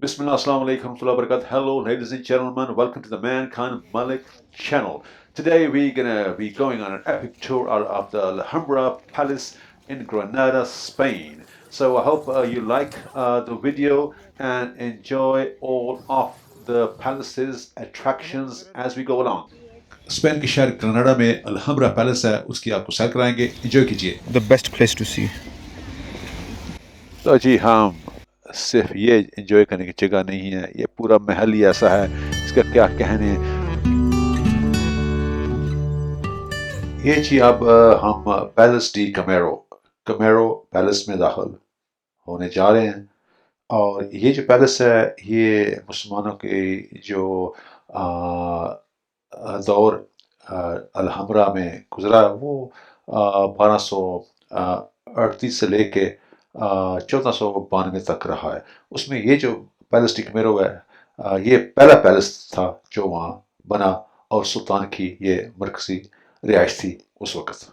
Bismillah, Assalamu alaikum, warahmatullahi wabarakatuh. Hello, ladies and gentlemen. Welcome to the Mankind Malik channel. Today we're gonna be going on an epic tour out of the Alhambra Palace in Granada, Spain. So I hope you like the video and enjoy all of the palace's attractions as we go along. Spain के शहर Grenada में अलहम्ब्रा palace है, उसकी आपको सैर कराएंगे। Enjoy कीजिए। The best place to see. तो जी हम सिर्फ ये एंजॉय करने की जगह नहीं है, ये पूरा महल ही ऐसा है, इसका क्या कहने। ये जी अब हम पैलेस डी कमेरो पैलेस में दाखिल होने जा रहे हैं। और ये जो पैलेस है ये मुसलमानों के जो दौर अलहम्रा में गुजरा वो 1238 से लेके 1492 तक रहा है। उसमें ये जो पैलेस डी कमेरो है ये पहला पैलेस था जो वहाँ बना और सुल्तान की ये मरकजी रिहाइश थी उस वक़्त।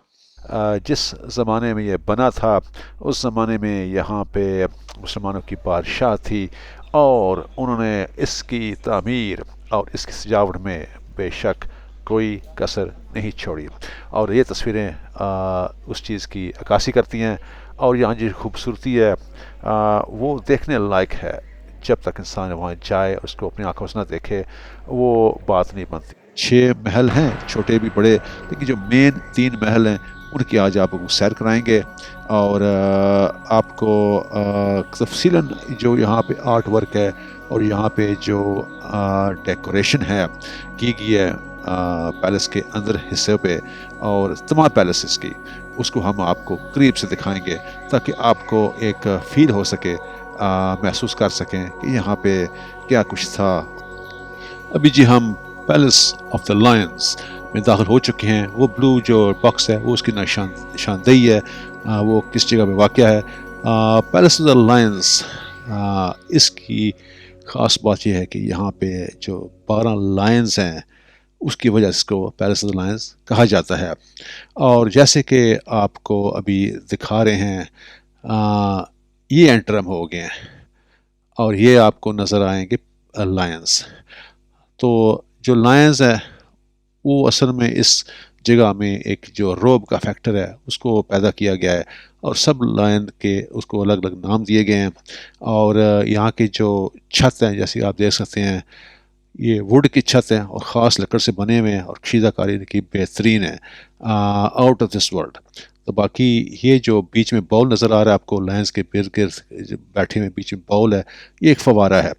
जिस ज़माने में ये बना था उस ज़माने में यहाँ पे मुसलमानों की बादशाह थी और उन्होंने इसकी तामीर और इसकी सजावट में बेशक कोई कसर नहीं छोड़ी। और ये तस्वीरें उस चीज़ की अक्कासी करती हैं। और यहाँ जो खूबसूरती है वो देखने लायक है। जब तक इंसान वहाँ जाए और उसको अपनी आंखों से ना देखे वो बात नहीं बनती। 6 महल हैं, छोटे भी बड़े, लेकिन जो मेन 3 महल हैं उनकी आज आपको सैर कराएंगे। और आपको तफसीलन जो यहाँ पे आर्ट वर्क है और यहाँ पे जो डेकोरेशन है की गई है पैलेस के अंदर हिस्से पे और तमाम पैलेसेस की, उसको हम आपको करीब से दिखाएंगे ताकि आपको एक फ़ील हो सके, महसूस कर सकें कि यहाँ पे क्या कुछ था। अभी जी हम पैलेस ऑफ द लायंस में दाखिल हो चुके हैं। वो ब्लू जो बॉक्स है वो उसकी निशानदेही है, वो किस जगह पे वाक़या है। पैलेस ऑफ द लायंस इसकी ख़ास बात यह है कि यहाँ पे जो 12 लायंस हैं उसकी वजह से इसको पैलेस ऑफ द लायंस कहा जाता है। और जैसे कि आपको अभी दिखा रहे हैं ये एंट्रम हो गए हैं और ये आपको नज़र आएंगे लायंस। तो जो लायंस है वो असल में इस जगह में एक जो रोब का फैक्टर है उसको पैदा किया गया है और सब लायन के उसको अलग अलग नाम दिए गए हैं। और यहाँ के जो छत हैं जैसे आप देख सकते हैं ये वुड की छत है और ख़ास लकड़ से बने हुए हैं और कशीदाकारी इनकी बेहतरीन है, आउट ऑफ दिस वर्ल्ड। तो बाकी ये जो बीच में बाउल नज़र आ रहा है आपको लायंस के गिर्द गिर्द बैठे हुए बीच में बाउल है, ये एक फवारा है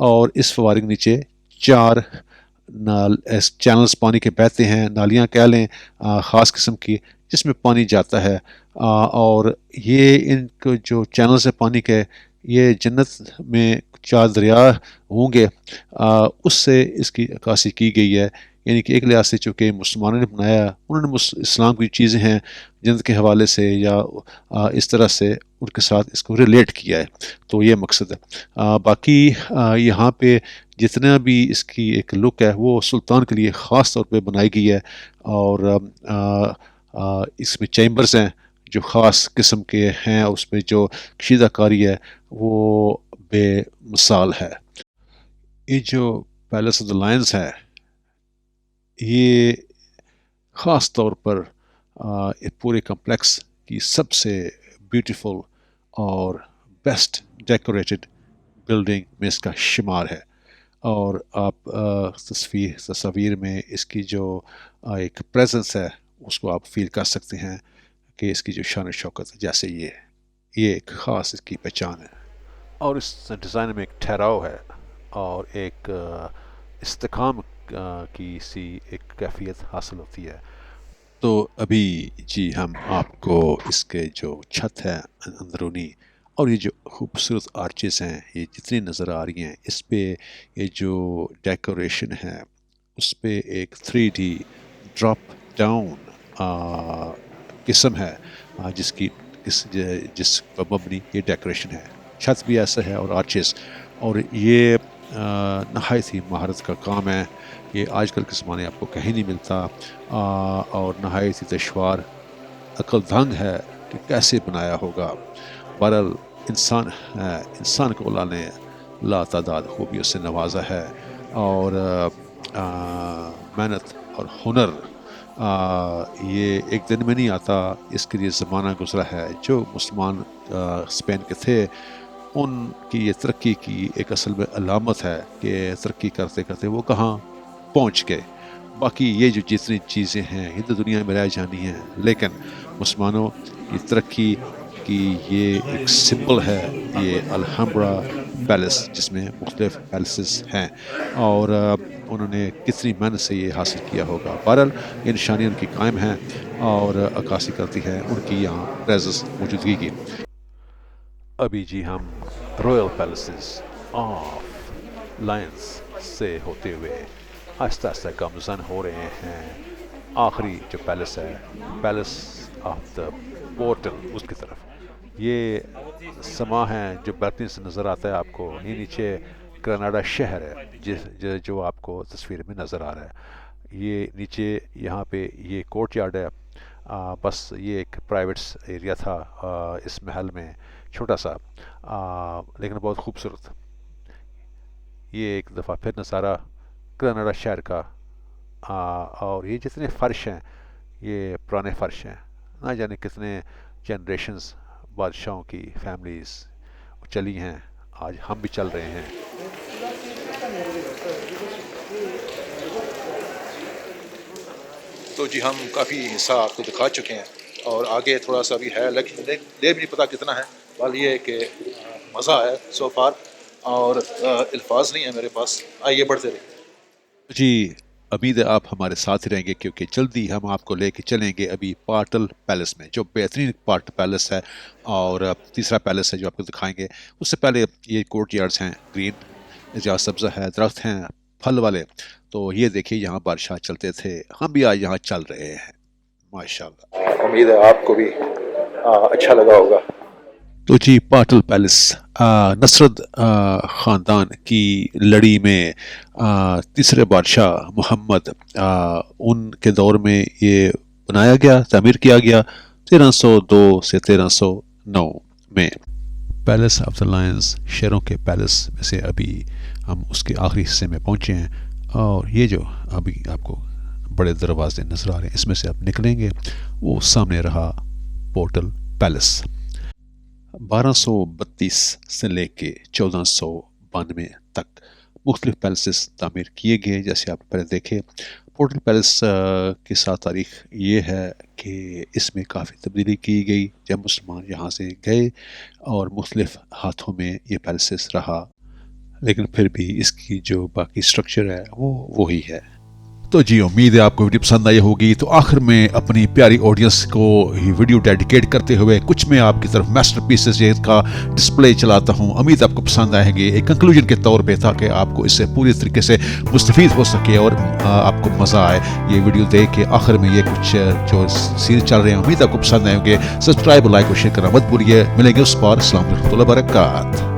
और इस फवारे के नीचे 4 चैनल्स पानी के बहते हैं, नालियाँ कह लें ख़ास किस्म की जिसमें पानी जाता है। और ये इनको जो चैनल्स है पानी के ये जन्नत में 4 दरिया होंगे, उससे इसकी अक्कासी की गई है। यानी कि एक लिहाज से चूँकि मुसलमानों ने बनाया, उन्होंने इस्लाम की चीज़ें हैं जन्नत के हवाले से या इस तरह से उनके साथ इसको रिलेट किया है, तो ये मकसद है। बाकी यहाँ पे जितना भी इसकी एक लुक है वो सुल्तान के लिए ख़ास तौर पे बनाई गई है। और इसमें चैम्बर्स हैं जो ख़ास किस्म के हैं, उसमें जो कशीदाकारी है वो बेमिसाल है। ये जो पैलेस ऑफ द लायंस है ये ख़ास तौर पर इस पूरे कम्प्लेक्स की सबसे ब्यूटीफुल और बेस्ट डेकोरेटेड बिल्डिंग में इसका शुमार है। और आप तस्वीर में इसकी जो एक प्रेजेंस है उसको आप फील कर सकते हैं कि इसकी जो शान शौकत जैसे ये एक ख़ास इसकी पहचान है। और इस डिज़ाइन में एक ठहराव है और एक इस्तेकाम की सी एक कैफियत हासिल होती है। तो अभी जी हम आपको इसके जो छत है अंदरूनी और ये जो खूबसूरत आर्चेस हैं ये जितनी नज़र आ रही हैं, इस पे ये जो डेकोरेशन है उस पे एक 3D ड्रॉप डाउन किस्म है जिस पर मबनी ये डेकोरेशन है। छत भी ऐसा है और आर्चेस, और ये नहायत ही महारत का काम है। ये आजकल के ज़माने आपको कहीं नहीं मिलता और नहायत ही दुश्वार अक्लदंग है कि कैसे बनाया होगा। बहरहाल इंसान को अल्लाह ने لاتعداد خوبیوں سے نوازا ہے، اور محنت اور ہنر یہ ایک دن میں نہیں آتا، اس کے لیے زمانہ گزرا ہے۔ جو مسلمان اسپین کے تھے، ان کی یہ ترقی کی ایک اصل میں علامت ہے کہ ترقی کرتے کرتے وہ کہاں پہنچ گئے۔ باقی یہ جو جتنی چیزیں ہیں یہ تو دنیا میں رہ جانی ہیں، لیکن مسلمانوں کی ترقی کی یہ ایک سمبل ہے یہ الحمبرا پیلس، جس میں مختلف پیلسز ہیں، اور انہوں نے کتنی محنت سے یہ حاصل کیا ہوگا۔ بہرحال یہ نشانیاں ان کی قائم ہیں اور عکاسی کرتی ہے ان کی یہاں پریزنس موجودگی کی۔ ابھی جی ہم رویل پیلسز آف لائنس سے ہوتے ہوئے آہستہ آہستہ گامزن ہو رہے ہیں آخری جو پیلس ہے، پیلس آف دا پورٹل، اس کی طرف۔ یہ سما ہے جو بیلکنی سے نظر آتا ہے آپ کو، یہ نیچے گرناڈا شہر ہے جو آپ کو تصویر میں نظر آ رہا ہے۔ یہ نیچے یہاں پہ یہ کورٹ یارڈ ہے، بس یہ ایک پرائیویٹ ایریا تھا اس محل میں، چھوٹا سا لیکن بہت خوبصورت۔ یہ ایک دفعہ پھر نظارہ گرناڈا شہر کا، اور یہ جتنے فرش ہیں یہ پرانے فرش ہیں، نہ جانے کتنے جنریشنز بادشاہوں کی فیملیز چلی ہیں، آج ہم بھی چل رہے ہیں۔ تو جی ہم کافی حصہ آپ کو دکھا چکے ہیں، اور آگے تھوڑا سا بھی ہے، لیکن دیر بھی نہیں پتا کتنا ہے، بال یہ ہے کہ مزہ ہے سو فار، اور الفاظ نہیں ہے میرے پاس۔ آئیے بڑھتے رہے جی، امید ہے آپ ہمارے ساتھ رہیں گے، کیونکہ جلدی ہم آپ کو لے کے چلیں گے ابھی پارٹل پیلس میں، جو بہترین پارٹ پیلس ہے، اور تیسرا پیلس ہے جو آپ کو دکھائیں گے۔ اس سے پہلے یہ کورٹ یارڈز ہیں گرین، جہاں سبزہ ہے، درخت ہیں پھل والے، تو یہ دیکھیے یہاں بادشاہ چلتے تھے، ہم بھی آج یہاں چل رہے ہیں ماشاءاللہ۔ امید ہے آپ کو بھی اچھا لگا ہوگا۔ تو جی پارٹل پیلس نصرت خاندان کی لڑی میں تیسرے بادشاہ محمد ان کے دور میں یہ بنایا گیا، تعمیر کیا گیا 1302 سے 1309 میں۔ پیلس آف دا لائنز شیروں کے پیلس میں سے ابھی ہم اس کے آخری حصے میں پہنچے ہیں، اور یہ جو ابھی آپ کو بڑے دروازے نظر آ رہے ہیں، اس میں سے آپ نکلیں گے، وہ سامنے رہا پورٹل پیلس۔ 1232 سے لے کے 1492 تک مختلف پیلسز تعمیر کیے گئے، جیسے آپ پہلے دیکھے۔ پورٹل پیلس کی ساتھ تاریخ یہ ہے کہ اس میں کافی تبدیلی کی گئی جب مسلمان یہاں سے گئے، اور مختلف ہاتھوں میں یہ پیلسز رہا، لیکن پھر بھی اس کی جو باقی سٹرکچر ہے وہ وہی ہے۔ تو جی امید ہے آپ کو ویڈیو پسند آئی ہوگی۔ تو آخر میں اپنی پیاری آڈینس کو یہ ویڈیو ڈیڈیکیٹ کرتے ہوئے کچھ میں آپ کی طرف میسٹر پیسز کا ڈسپلے چلاتا ہوں، امید آپ کو پسند آئیں گے ایک کنکلوژن کے طور پہ، تاکہ آپ کو اس سے پوری طریقے سے مستفید ہو سکے اور آپ کو مزہ آئے یہ ویڈیو دیکھ کے۔ آخر میں یہ کچھ جو سین چل رہے ہیں، امید آپ کو پسند آئیں گے۔ سبسکرائب، لائک اور شیئر کرنا مت بھولیے۔ ملیں گے اس بار، السلام علیکم ورحمۃ اللہ وبرکاتہ۔